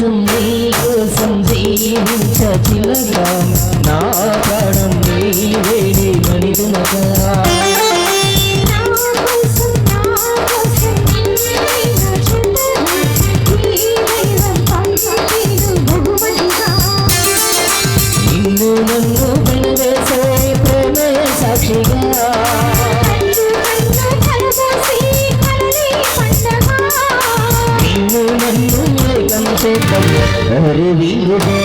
కోసం జీవించచిలక నా ప్రాణం నీవేడి మనిదునగా నిన్ను నన్ను వెనవేసే ప్రేమయ సాక్షిగా నిన్ను నన్ను ఏకం చేద్దాం అరే వీరుగా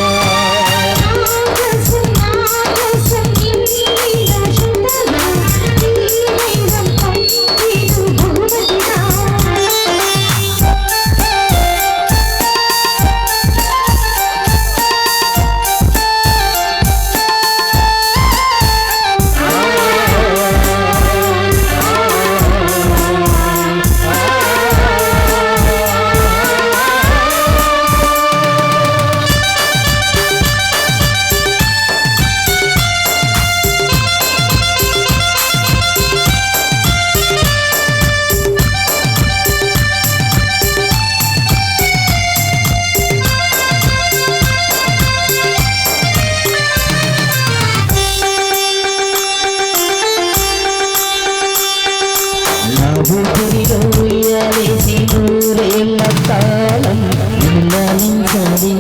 ఊపిరిలోయాలేసి నూరేళ్ళ కాలం నిన్నాలించాలి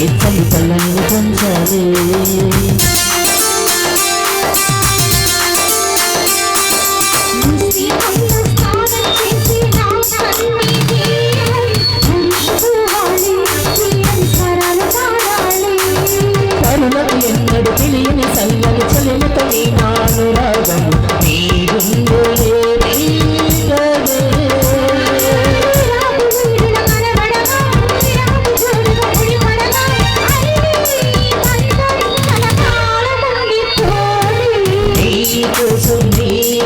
ఎత్తలి పళ్ళని పంచాలి కరుణకు ఎన్నడు తెలియని సల్లని చలిమతో నీ నానురాగం నీ గుండె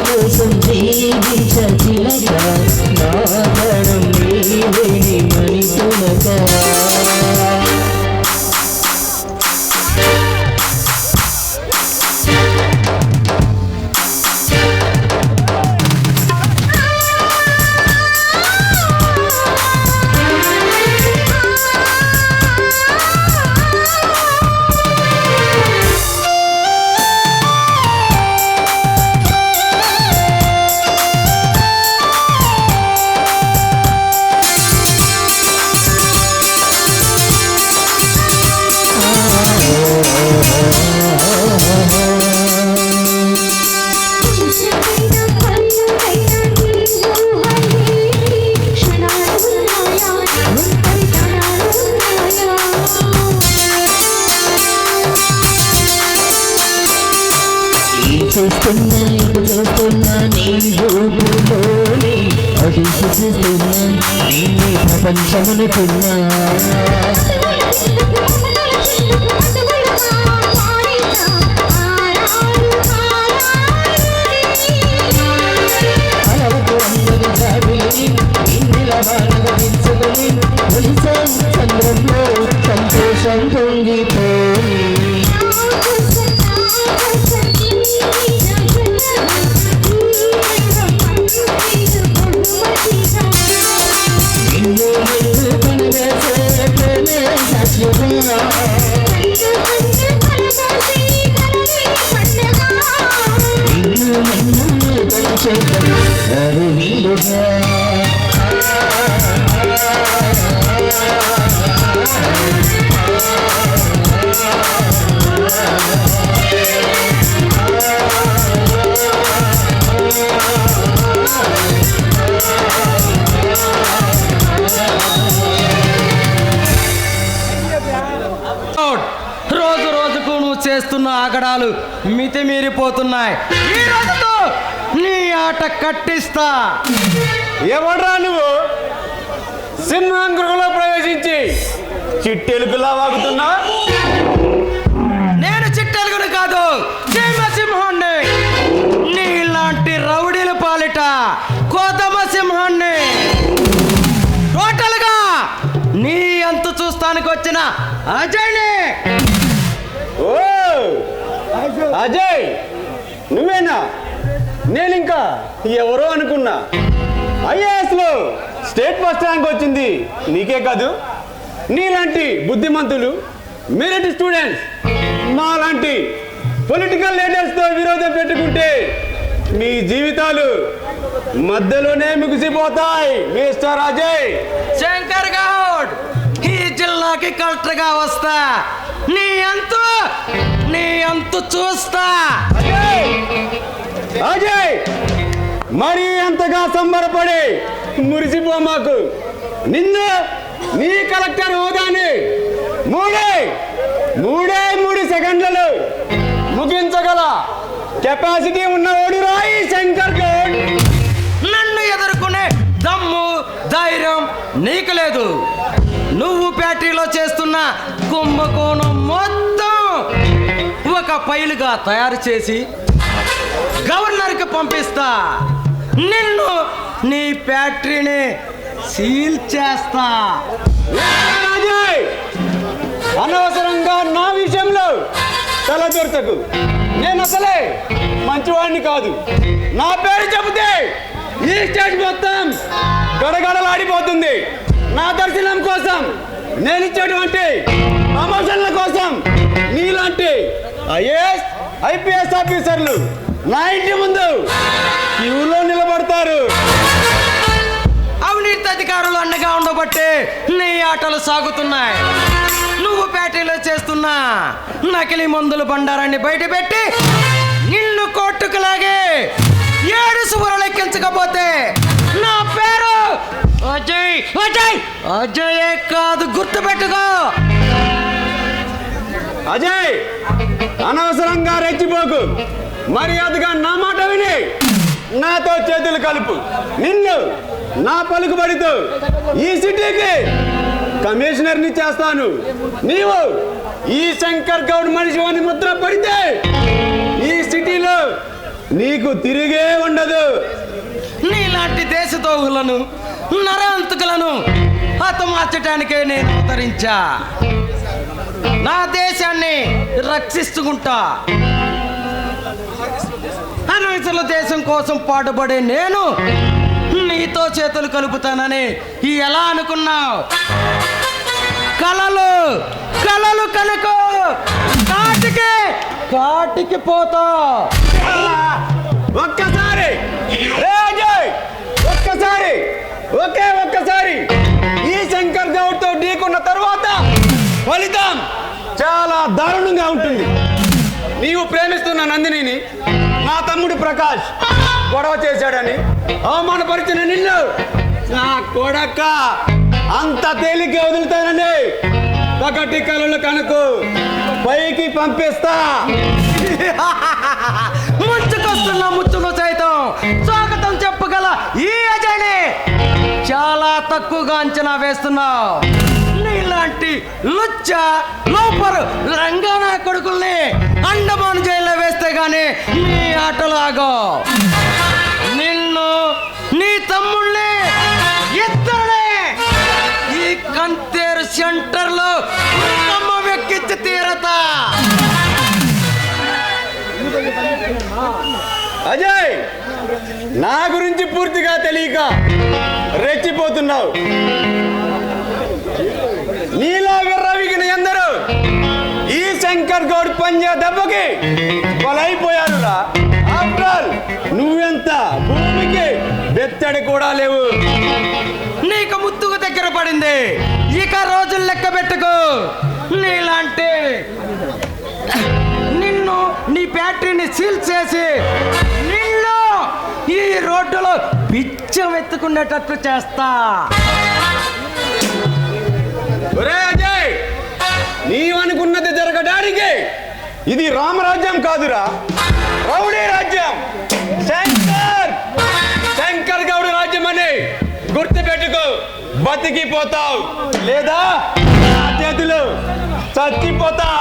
కోసం జీవించచిలక నా ప్రాణం నీవేడి మనిదునగా చూస్తున్నా నీ రూపులోని అభిషిస్తున్నా నిన్నే ప్రపంచమనుకున్నా అలవకు అందరి జాబిలిని ఇందిల మానవించుకొని చంద్రంలో సంతోషం పొంగిపోయి రోజు రోజుకు నువ్వు చేస్తున్న ఆగడాలు మితిమీరిపోతున్నాయి. ఈ రోజుతో నీ ఆట కట్టిస్తా. ఏమడ్రా నువ్వు సింహం గృహంలో ప్రవేశించి చిట్టెలుగులా వాగుతున్నా? నేను చిట్టెలుగును కాదు, సింహాన్ని. నీలాంటి రౌడీల పాలిట కోదమ సింహాన్ని. టోటల్గా నీ అంతు చూస్తానికి వచ్చిన అజయ్ని. ఓ అజయ్, నువ్వేనా? నేను ఇంకా ఎవరో అనుకున్నా. ఐఏఎస్ లో స్టేట్ ఫస్ట్ ర్యాంక్ వచ్చింది నీకే కాదు, నీలాంటి బుద్ధిమంతులు మెరిట్ స్టూడెంట్స్ మాలాంటి పొలిటికల్ లీడర్స్తో విరోధం పెట్టుకుంటే మీ జీవితాలు మధ్యలోనే ముగిసిపోతాయి మిస్టర్ అజయ్. శంకర్ గౌడ్, ఈ జిల్లాకి కలెక్టర్ గా వస్తా, నీ అంతు చూస్తా. అజయ్ అజయ్ మరీ అంతగా సంబరపడి మురిసిపో మాకు. నిన్ను నీ కలెక్టర్ హోదాని మూడు సెకండ్లలో ముగించగల కెపాసిటీ ఉన్నవాడు రాయి శంకర్ గౌడ్. నన్ను ఎదుర్కొనే దమ్ము ధైర్యం నీకు లేదు. నువ్వు ఫ్యాక్టరీలో చేస్తున్న కుంభకోణం మొత్తం ఒక ఫైలుగా తయారు చేసి గవర్నర్కి పంపిస్తా. నిన్ను నీ ఫ్యాక్టరీని సీల్ చేస్తా. అజయ్ అనవసరంగా నా విషయంలో తల దొరకకు. నేను అసలే మంచివాడిని కాదు. నా పేరు చెబితే ఈ స్టేట్ మొత్తం గడగడలాడిపోతుంది. నా దర్శనం కోసం నేను ఇచ్చేటువంటి ప్రమోషన్ల కోసం నీలాంటి ఐఏఎస్ ఐపీఎస్ ఆఫీసర్లు నా ఇంటి ముందు క్యూలో నిలబడతారు. అవినీతి అధికారులు అండగా ఉండబట్టే నీ ఆటలు సాగుతున్నాయి. నువ్వు ఫ్యాక్టరీలో చేస్తున్న నకిలీ మందుల బండారాన్ని బయటపెట్టి నిన్ను కోర్టుకు లాగే 7 సువరలు ఎక్కించకపోతే నా పేరు అజయ్ అజయ్ అజయే కాదు, గుర్తుపెట్టుకో. అజయ్ అనవసరంగా రెచ్చిపోకు. మర్యాదగా నా మాట విని నాతో చేతులు కలుపు. నిన్ను నా పలుకుబడితో ఈ సిటీకి కమిషనర్ని చేస్తాను. నీవు ఈ శంకర్ గౌడ్ మనిషి అని ముద్ర పడితే ఈ సిటీలో నీకు తిరిగే ఉండదు. నీలాంటి దేశద్రోహులను నరాంతకులను హతమార్చడానికే నేను అవతరించా. నా దేశాన్ని రక్షించుకుంటా. అనవసర దేశం కోసం పాటుపడే నేను నీతో చేతులు కలుపుతానని ఎలా అనుకున్నావు? కలలు కలలు కనుకో, కాటికి పోతా. ఒక్కసారి ఒక్కసారి ఈ శంకర్ గౌడ్ తో ఢీకున్న తర్వాత ఫలితం చాలా దారుణంగా ఉంటుంది. నీవు ప్రేమిస్తున్న నందినిని నా తమ్ముడు ప్రకాష్ గొడవ చేశాడని అవమానపరిచిన నిన్ను నా కొడక అంత తేలిగ్గా వదులుతానని ఒకటి కలలు కనుకు పైకి పంపిస్తా. ముంచుకొస్తున్న ముచ్చును సైతం స్వాగతం చెప్పగల ఈ అజయ్ని చాలా తక్కువగా అంచనా వేస్తున్నావు. నీలాంటి లుచ్చ లోపరు రంగానా కొడుకుల్ని అండమాన్ జైల్లో వేస్తే గానీ నీ ఆటలాగో. నిన్ను నీ తమ్ముళ్ళని ఇద్దరిని ఈ కంతేరు సెంటర్లో వెక్కించి తీరతా. అజయ్ నా గురించి పూర్తిగా తెలియక రెచ్చిపోతున్నావు. నీలా విర్రవిగిన ఎందరూ ఈ శంకర్ గౌడ్ పంజా దెబ్బకి బలైపోయారురా. ఆఫ్టర్ ఆల్ నువ్వెంత భూమికి బెత్తడి కూడా లేవు. నీకు ముత్తుకు దగ్గర పడింది, ఇక రోజులు లెక్క పెట్టుకో. నీలాంటి నిన్ను నీ ఫ్యాక్టరీని సీల్ చేసి నిన్ను ఈ రోడ్డులో పిచ్చం ఎత్తుకునేటట్టు చేస్తా. ఒరే అజయ్ నీవనుకున్నది జరగడానికి ఇది రామరాజ్యం కాదురా, రౌడీ రాజ్యం. శంకర్ గౌడ్ రాజ్యం అని గుర్తుపెట్టుకో. బతికిపోతావు లేదా నా చేతిలో చచ్చిపోతావు.